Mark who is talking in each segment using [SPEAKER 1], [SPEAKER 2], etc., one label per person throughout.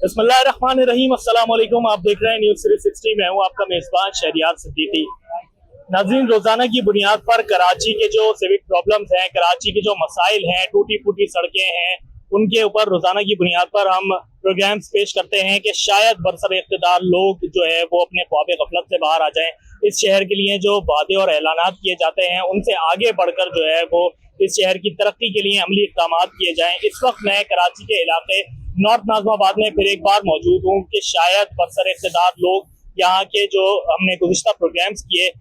[SPEAKER 1] बिस्मिल्लाहिर्रहमानिर्रहीम। अस्सलाम वालेकुम। आप देख रहे हैं न्यूज़ 360। मैं हूं आपका मेजबान शहरियार सिद्दीकी। नाज़रीन, रोजाना की बुनियाद पर कराची के जो सिविक प्रॉब्लम्स हैं, कराची के जो मसाइल हैं, टूटी फूटी सड़कें हैं, उनके ऊपर रोजाना की बुनियाद पर हम प्रोग्राम्स पेश करते हैं कि शायद बरसर इक़्तिदार लोग जो है वो अपने ख्वाब गफलत से बाहर आ जाएं। इस शहर के लिए जो वादे और ऐलानात किए जाते हैं उनसे आगे बढ़कर जो है वो इस शहर की तरक्की के लिए अमली इक़दाम किए जाएं। इस वक्त मैं कराची के इलाके नॉर्थ नाज़िमाबाद में फिर एक बार मौजूद हूँ कि शायद बरसर इक़्तिदार लोग यहाँ के जो हमने गुज़िश्ता प्रोग्राम्स किए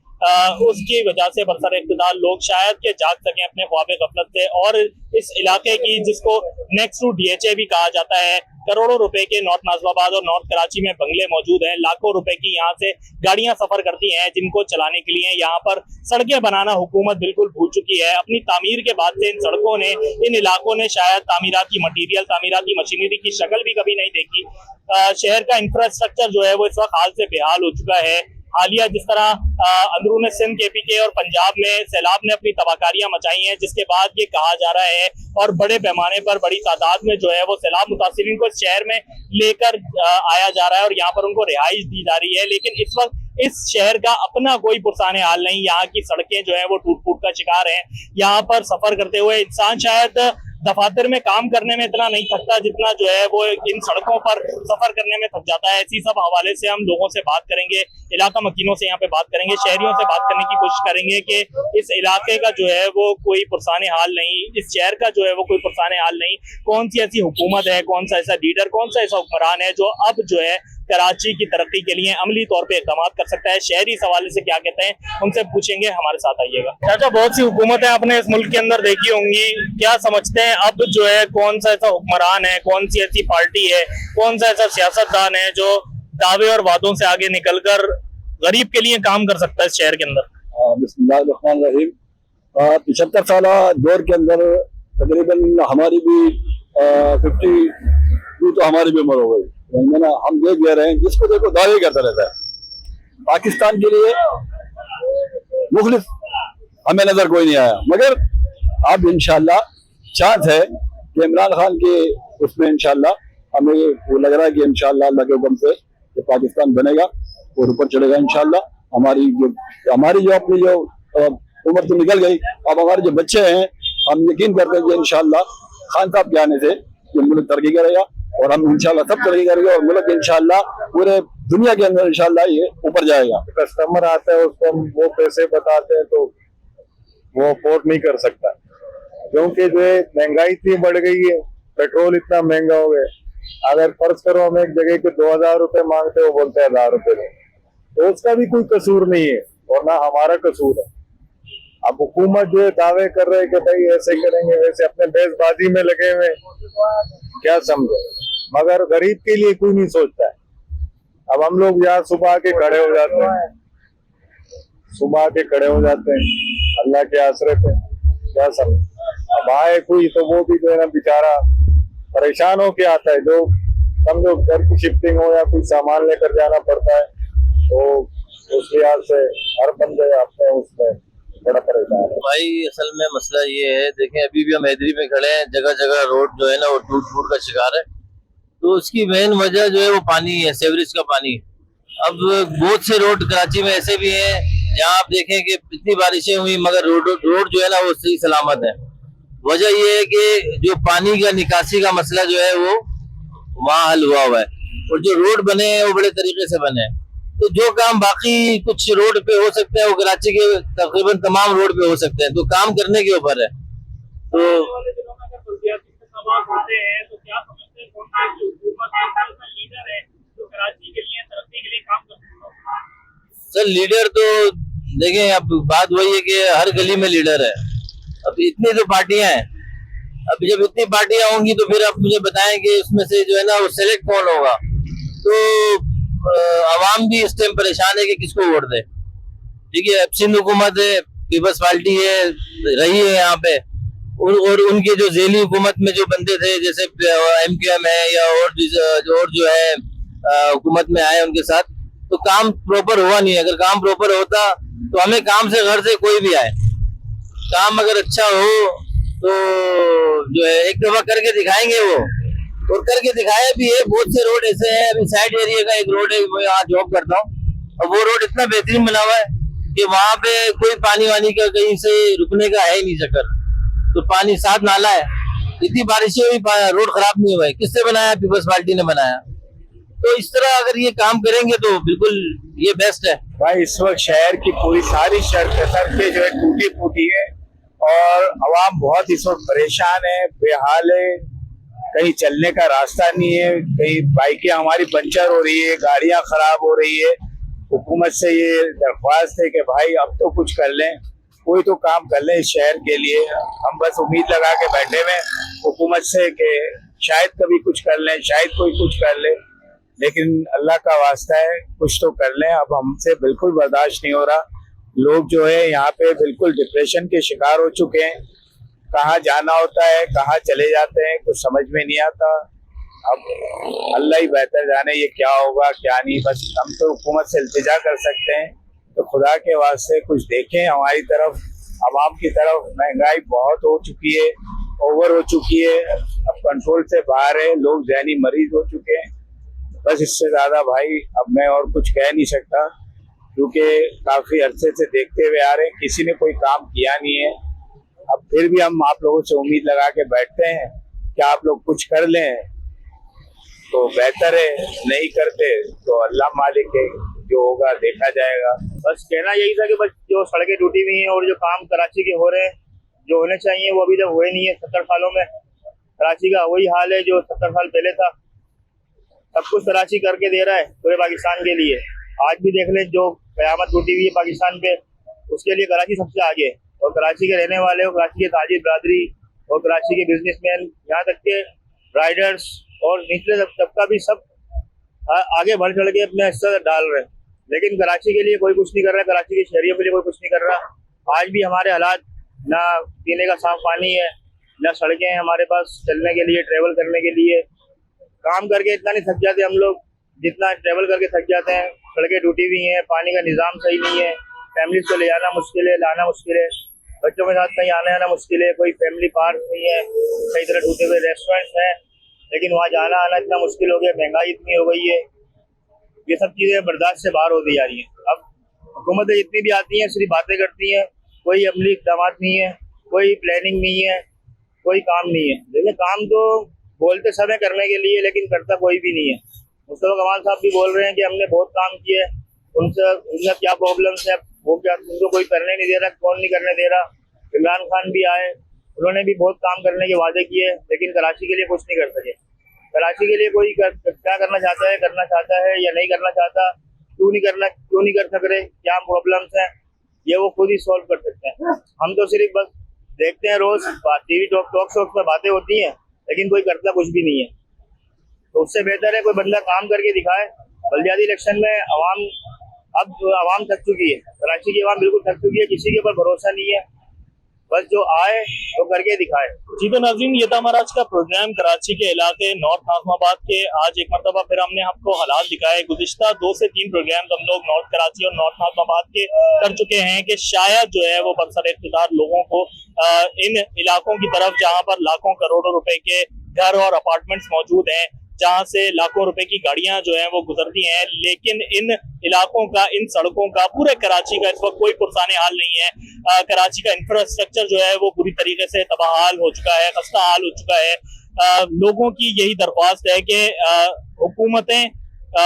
[SPEAKER 1] उसकी वजह से बरसर इक़्तिदार लोग शायद के जाग सकें अपने ख्वाब गफलत से। और इस इलाके की, जिसको नेक्स्ट टू DHA भी कहा जाता है, करोड़ों रुपए के नॉर्थ नाज़िमाबाद और नॉर्थ कराची में बंगले मौजूद हैं। लाखों रुपए की यहाँ से गाड़ियां सफर करती हैं, जिनको चलाने के लिए यहाँ पर सड़कें बनाना हुकूमत बिल्कुल भूल चुकी है। अपनी तामीर के बाद से इन सड़कों ने, इन इलाकों ने शायद तामीराती मटीरियल, तामीराती मशीनरी की शक्ल भी कभी नहीं देखी। शहर का इंफ्रास्ट्रक्चर जो है वो इस वक्त हाल से बेहाल हो चुका है। हालिया जिस तरह अंदरून सिंध, KPK और पंजाब में सैलाब ने अपनी तबाहकारियां मचाई हैं, जिसके बाद ये कहा जा रहा है और बड़े पैमाने पर बड़ी तादाद में जो है वो सैलाब मुतासिरीन को इस शहर में लेकर आया जा रहा है और यहाँ पर उनको रिहाइश दी जा रही है। लेकिन इस वक्त इस शहर का अपना कोई पुरसाने हाल नहीं। यहाँ की सड़कें जो है वो टूट फूट का शिकार हैं। यहाँ पर सफर करते हुए इंसान शायद दफातर में काम करने में इतना नहीं थकता जितना जो है वो इन सड़कों पर सफर करने में थक जाता है। इसी सब हवाले से हम लोगों से बात करेंगे, इलाका मकीनों से यहाँ पे बात करेंगे, शहरियों से बात करने की कोशिश करेंगे कि इस इलाके का जो है वो कोई पुरसाने हाल नहीं, इस शहर का जो है वो कोई पुरसाने हाल नहीं। कौन सी ऐसी हुकूमत है, कौन सा ऐसा लीडर, कौन सा ऐसा हुक्मरान है जो अब जो है कराची की तरक्की के लिए अमली तौर पे इक़दाम कर सकता है। शहरी इस हवाले से क्या कहते हैं, उनसे पूछेंगे। हमारे साथ आइएगा। चाचा, बहुत सी हुकूमतें आपने इस मुल्क के अंदर देखी होंगी, क्या समझते हैं अब जो है कौन सा ऐसा हुक्मरान है, कौन सी ऐसी पार्टी है, कौन सा ऐसा सियासतदान है जो दावे और वादों से आगे निकलकर गरीब के लिए काम कर सकता है इस शहर के अंदर?
[SPEAKER 2] बिस्मिल्लाहिर्रहमानिर्रहीम। 75 साल दौर के अंदर तकरीबन हमारी भी 52 तो हमारी भी उम्र हो गई। हम देख ले रहे हैं, जिसको देखो दावे करता रहता है। पाकिस्तान के लिए मुखलिफ हमें नजर कोई नहीं आया, मगर अब इंशाल्लाह चांस है कि इमरान खान के उसमें इंशाल्लाह हमें वो लग रहा है कि इंशाल्लाह अल्लाह के हुक्म से कि पाकिस्तान बनेगा और ऊपर चलेगा इंशाल्लाह। हमारी जो अपनी जो उम्र तो निकल गई, अब हमारे जो बच्चे हैं, हम यकीन करते हैं कि इंशाल्लाह खान साहब के आने से ये मुल्क तरक्की करेगा और हम इंशाल्लाह सब तरक्की करेंगे और मुल्क इंशाल्लाह पूरे दुनिया के अंदर इंशाल्लाह ये ऊपर जाएगा।
[SPEAKER 3] कस्टमर आता है, उसको हम वो पैसे बताते हैं तो वो अफोर्ड नहीं कर सकता, क्योंकि जो है महंगाई इतनी बढ़ गई है, पेट्रोल इतना महंगा हो गया। अगर फर्ज करो हम एक जगह के 2000 रुपए मांगते हैं, वो बोलते हैं 1000 रुपए में, तो उसका भी कोई कसूर नहीं है और ना हमारा कसूर है। अब हुकूमत जो है दावे कर रहे हैं कि भाई ऐसे करेंगे वैसे, अपने बेसबाजी में लगे हुए, क्या समझे, मगर गरीब के लिए कोई नहीं सोचता है। अब हम लोग यहाँ सुबह आके खड़े हो जाते हैं, अल्लाह के आसरे पे, क्या समझे। अब आए कोई तो वो भी जो है ना बेचारा परेशान होके आता है, जो समझो घर की शिफ्टिंग हो या कोई सामान लेकर जाना पड़ता है, तो उस लिहाज से हर बंदे अपने उसमें बड़ा परेशान है।
[SPEAKER 4] भाई असल में मसला ये है, देखें अभी भी हम हैदरी में खड़े हैं, जगह जगह रोड जो है ना वो टूट फूट का शिकार है। तो उसकी मेन वजह जो है वो पानी है, सीवरेज का पानी। अब बहुत से रोड कराची में ऐसे भी हैं जहाँ आप देखें कि इतनी बारिशें हुई मगर रोड जो है ना वो सही सलामत है। वजह ये है कि जो पानी का निकासी का मसला जो है वो वहाँ हल हुआ है और जो रोड बने हैं वो बड़े तरीके से बने हैं। तो जो काम बाकी कुछ रोड पे हो सकते हैं वो कराची के तकरीबन तमाम रोड पे हो सकते हैं, तो काम करने के ऊपर है। तो सर लीडर तो देखें, अब बात वही है कि हर गली में लीडर है। अब इतनी तो पार्टियां हैं, अब जब इतनी पार्टियां होंगी तो फिर आप मुझे बताएं कि उसमें से जो है ना वो सेलेक्ट कौन होगा। तो आवाम भी इस टाइम परेशान है कि किसको वोट दे। ठीक है, अब सिंध हुकूमत है, पीपल्स पार्टी है, रही है यहाँ पे, और उनके जो जेली हुकूमत में जो बंदे थे जैसे MQM है या और जो है हुकूमत में आए उनके साथ, तो काम प्रॉपर हुआ नहीं है। अगर काम प्रॉपर होता तो हमें काम से घर से कोई भी आए, काम अगर अच्छा हो तो जो है एक दफा करके दिखाएंगे वो, और करके दिखाया भी है। बहुत से रोड ऐसे हैं, अभी साइड एरिया का एक रोड है, मैं यहाँ जॉब करता हूँ, और वो रोड इतना बेहतरीन बना हुआ है कि वहाँ पे कोई पानी वानी का कहीं से रुकने का है ही नहीं चक्कर। तो पानी साफ नाला है, इतनी बारिशें हुई रोड खराब नहीं हुआ है। किसने बनाया? पीपल्स पार्टी ने बनाया। तो इस तरह अगर ये काम करेंगे तो बिल्कुल ये बेस्ट है।
[SPEAKER 3] भाई इस वक्त शहर की पूरी सारी सड़कें जो है टूटी फूटी है और आवाम बहुत इस वक्त परेशान है, बेहाल है। कहीं चलने का रास्ता नहीं है, कहीं बाइकें हमारी पंचर हो रही है, गाड़ियां खराब हो रही है। हुकूमत से ये दरख्वास्त है कि भाई अब तो कुछ कर लें, कोई तो काम कर लें इस शहर के लिए। हम बस उम्मीद लगा के बैठे हुए हुकूमत से कि शायद कभी कुछ कर लें, शायद कोई कुछ कर ले, लेकिन अल्लाह का वास्ता है कुछ तो कर लें। अब हमसे बिल्कुल बर्दाश्त नहीं हो रहा। लोग जो है यहाँ पे बिल्कुल डिप्रेशन के शिकार हो चुके हैं। कहाँ जाना होता है, कहाँ चले जाते हैं, कुछ समझ में नहीं आता। अब अल्लाह ही बेहतर जाने ये क्या होगा क्या नहीं। बस हम तो हुकूमत से इल्तिजा कर सकते हैं तो खुदा के वास्ते कुछ देखें हमारी तरफ, आवाम की तरफ। महंगाई बहुत हो चुकी है, ओवर हो चुकी है, अब कंट्रोल से बाहर है, लोग ज़हनी मरीज हो चुके हैं। बस इससे ज्यादा भाई अब मैं और कुछ कह नहीं सकता, क्योंकि काफी अरसे से देखते हुए आ रहे हैं किसी ने कोई काम किया नहीं है। अब फिर भी हम आप लोगों से उम्मीद लगा के बैठते हैं कि आप लोग कुछ कर लें तो बेहतर है, नहीं करते तो अल्लाह मालिक है, जो होगा देखा जाएगा।
[SPEAKER 1] बस कहना यही था कि बस जो सड़कें टूटी हुई हैं और जो काम कराची के हो रहे हैं, जो होने चाहिए वो अभी तक हुए नहीं है। 70 सालों में कराची का वही हाल है जो 70 साल पहले था। सब कुछ कराची करके दे रहा है पूरे पाकिस्तान के लिए। आज भी देख लें जो कयामत टूटी हुई है पाकिस्तान पे, उसके लिए कराची सबसे आगे है। और कराची के रहने वाले, और कराची के ताजिर बरादरी, और कराची के बिजनेसमैन, यहाँ तक के राइडर्स और निचले तबका भी सब आगे बढ़ चढ़ के अपना हिस्सा डाल रहे हैं। लेकिन कराची के लिए कोई कुछ नहीं कर रहा है, कराची के शहरियों के लिए कोई कुछ नहीं कर रहा। आज भी हमारे हालात, ना पीने का साफ पानी है, ना सड़कें हैं हमारे पास चलने के लिए, ट्रेवल करने के लिए। काम करके इतना नहीं थक जाते हम लोग जितना ट्रेवल करके थक जाते हैं। सड़कें टूटी हुई हैं, पानी का निज़ाम सही नहीं है, फैमिली को ले जाना मुश्किल है, लाना मुश्किल है, बच्चों के साथ कहीं आना जाना मुश्किल है, कोई फैमिली पार्क नहीं है, कई तरह टूटे हुए रेस्टोरेंट्स हैं, लेकिन वहाँ जाना आना इतना मुश्किल हो गया, महंगाई इतनी हो गई है, ये सब चीज़ें बर्दाश्त से बाहर होती जा रही हैं। अब हुकूमतें जितनी भी आती हैं सिर्फ बातें करती हैं, कोई अमली इक़दाम नहीं है, कोई प्लानिंग नहीं है, कोई काम नहीं है। देखिए काम तो बोलते सब है करने के लिए, लेकिन करता कोई भी नहीं है। मुस्तफा कमाल साहब भी बोल रहे हैं कि हमने बहुत काम किए, उनका क्या प्रॉब्लम्स है, वो क्या उनको कोई करने नहीं दे रहा, कौन नहीं करने दे रहा। इमरान खान भी आए, उन्होंने भी बहुत काम करने के वादे किए, लेकिन कराची के लिए कुछ नहीं कर सके। कराची के लिए कोई क्या करना चाहता है या नहीं करना चाहता, क्यों नहीं कर सक रहे, क्या प्रॉब्लम्स हैं, ये वो खुद ही सॉल्व कर सकते हैं। हम तो सिर्फ बस देखते हैं, रोज टीवी टॉक शोज में बातें होती हैं, लेकिन कोई करता कुछ भी नहीं है। तो उससे बेहतर है कोई बंदा काम करके दिखाए। बल्दियाती इलेक्शन में आवाम थक चुकी है, कराची की आवाम बिल्कुल थक चुकी है, किसी के ऊपर भरोसा नहीं है, बस जो आए वो करके दिखाए। जी तो नाज़रीन, ये था हमारा आज का प्रोग्राम कराची के इलाके नॉर्थ नाज़िमाबाद के। आज एक मरतबा फिर हमने आपको हालात दिखाए। गुज़िश्ता 2 से 3 प्रोग्राम हम लोग नॉर्थ कराची और नॉर्थ नाज़िमाबाद के कर चुके हैं कि शायद जो है वो बरसर इक़्तिदार लोगों को इन इलाकों की तरफ, जहाँ पर लाखों करोड़ों रुपए के घर और अपार्टमेंट्स मौजूद हैं, जहाँ से लाखों रुपए की गाड़ियां जो हैं वो गुजरती हैं, लेकिन इन इलाकों का, इन सड़कों का, पूरे कराची का इस वक्त कोई पुरसाने हाल नहीं है। कराची का इंफ्रास्ट्रक्चर जो है वो पूरी तरीके से तबाहाल हो चुका है, खस्ता हाल हो चुका है। लोगों की यही दरख्वास्त है कि हुकूमतें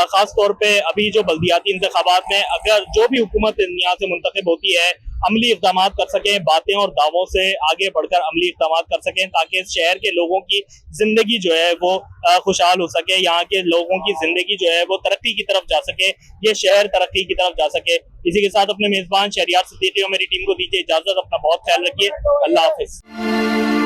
[SPEAKER 1] खास तौर पे अभी जो बल्दियाती इंतखाबात में अगर जो भी हुकूमत यहाँ से मुंतखब होती है, अमली इक़दाम कर सकें, बातें और दावों से आगे बढ़कर अमली इक़दाम कर सकें, ताकि इस शहर के लोगों की जिंदगी जो है वो खुशहाल हो सके, यहाँ के लोगों की जिंदगी जो है वो तरक्की की तरफ जा सके, ये शहर तरक्की की तरफ जा सके। इसी के साथ अपने मेजबान शहरियार सिद्दीकी और मेरी टीम को दीजिए इजाजत। अपना बहुत ख्याल रखिए। अल्लाह हाफिज।